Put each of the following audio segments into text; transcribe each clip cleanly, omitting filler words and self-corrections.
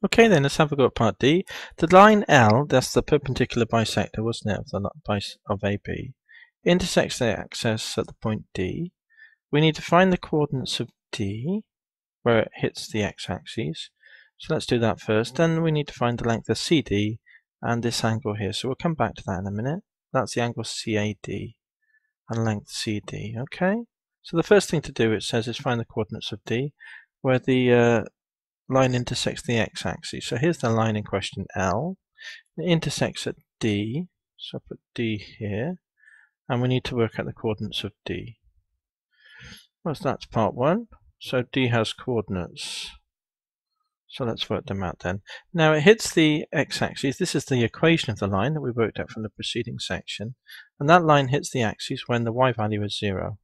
Okay then, let's have a go at part D. The line L, that's the perpendicular bisector, wasn't it, of AB, intersects the axis at the point D. We need to find the coordinates of D, where it hits the x-axis. So let's do that first. Then we need to find the length of CD and this angle here. So we'll come back to that in a minute. That's the angle CAD and length CD, okay? So the first thing to do, it says, is find the coordinates of D, where the line intersects the x-axis. So here's the line in question, L. It intersects at D, so I put D here, and we need to work out the coordinates of D. Well, so that's part one. So D has coordinates. So let's work them out then. Now it hits the x-axis. This is the equation of the line that we worked out from the preceding section. And that line hits the axis when the y value is 0.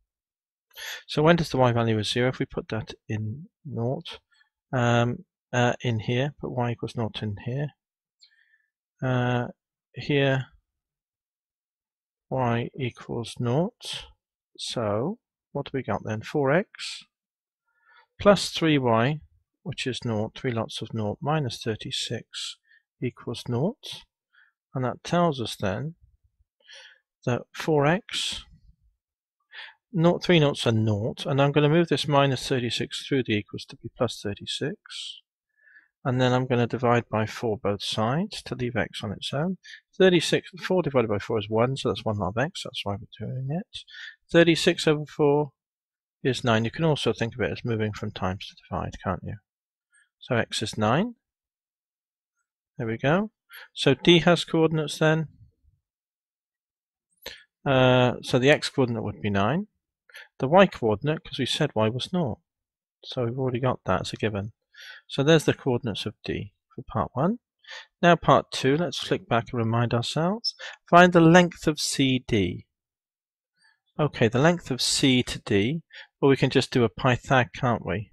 So when does the y value is 0? If we put that in 0, in here, put y equals 0 in here. Here, y equals 0. So what do we got then? 4x plus 3y, which is 0, 3 lots of 0, minus 36 equals 0. And that tells us then that 4x, 3 noughts are 0, and I'm going to move this minus 36 through the equals to be plus 36. And then I'm going to divide by 4 both sides to leave x on its own. 4 divided by 4 is 1, so that's 1 lot of x, that's why we're doing it. 36 over 4 is 9. You can also think of it as moving from times to divide, can't you? So x is 9. There we go. So D has coordinates then. So the x coordinate would be 9. The y coordinate, because we said y was 0. So we've already got that as a given. So there's the coordinates of D for part 1. Now part 2, let's flick back and remind ourselves. Find the length of CD. Okay, the length of C to D, well, we can just do a Pythag, can't we?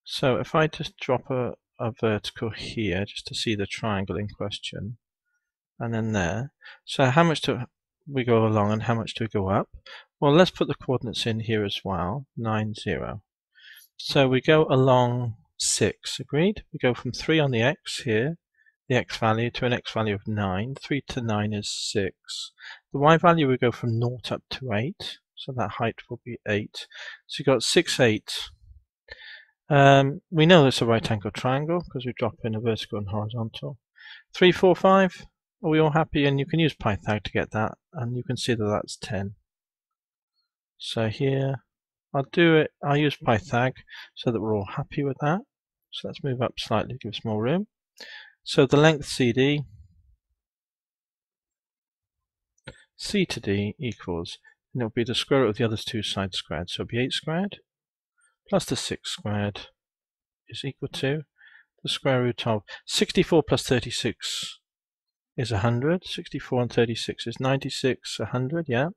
So if I just drop a vertical here, just to see the triangle in question, and then there. So how much do we go along and how much do we go up? Well, let's put the coordinates in here as well, 9, 0. So we go along 6, agreed? We go from 3 on the x here, the x value, to an x value of 9. 3 to 9 is 6. The y value we go from 0 up to 8, so that height will be 8. So you've got 6, 8. We know it's a right angle triangle because we drop in a vertical and horizontal. 3, 4, 5. Are we all happy? And you can use Pythag to get that, and you can see that that's 10. So here, I'll use Pythag so that we're all happy with that. So let's move up slightly, give us more room. So the length CD, C to D equals, and it'll be the square root of the other two sides squared. So it'll be 8 squared plus the 6 squared is equal to the square root of 64 plus 36 is 100. 64 and 36 is 96, 100, yeah.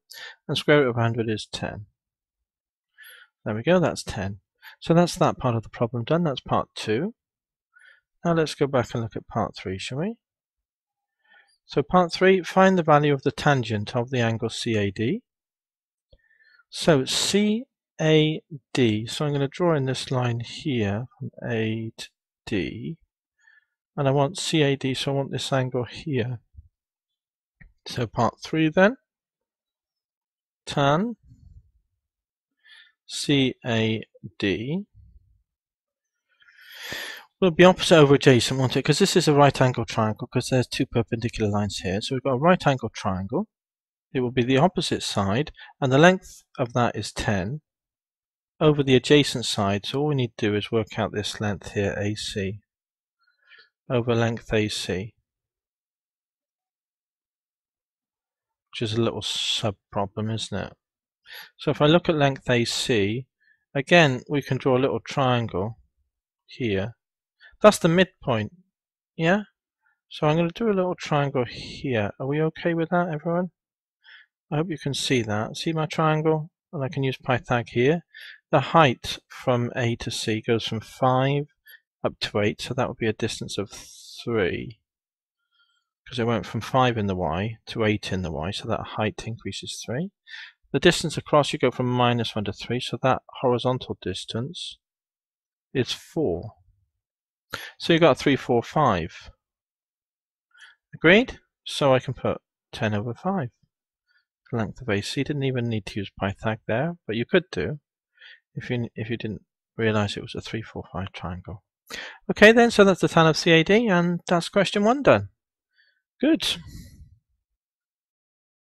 And square root of 100 is 10. There we go, that's 10. So that's that part of the problem done. That's part 2. Now let's go back and look at part 3, shall we? So part 3, find the value of the tangent of the angle CAD. So CAD, so I'm going to draw in this line here from A to D. And I want CAD, so I want this angle here. So part 3 then, tan CAD will be opposite over adjacent, won't it? Because this is a right angle triangle, because there's two perpendicular lines here. So we've got a right angle triangle. It will be the opposite side, and the length of that is 10 over the adjacent side. So all we need to do is work out this length here, AC, over length AC, which is a little sub-problem, isn't it? So if I look at length AC, again, we can draw a little triangle here. That's the midpoint, yeah? So I'm going to do a little triangle here. Are we okay with that, everyone? I hope you can see that. See my triangle? And I can use Pythag here. The height from A to C goes from 5 up to 8, so that would be a distance of 3. Because it went from 5 in the y to 8 in the y, so that height increases 3. The distance across, you go from -1 to 3, so that horizontal distance is 4. So you got 3, 4, 5. Agreed? So I can put 10 over 5. The length of AC. Didn't even need to use Pythag there, but you could do if you didn't realize it was a 3, 4, 5 triangle. Okay then, so that's the tan of CAD, and that's question 1 done. Good.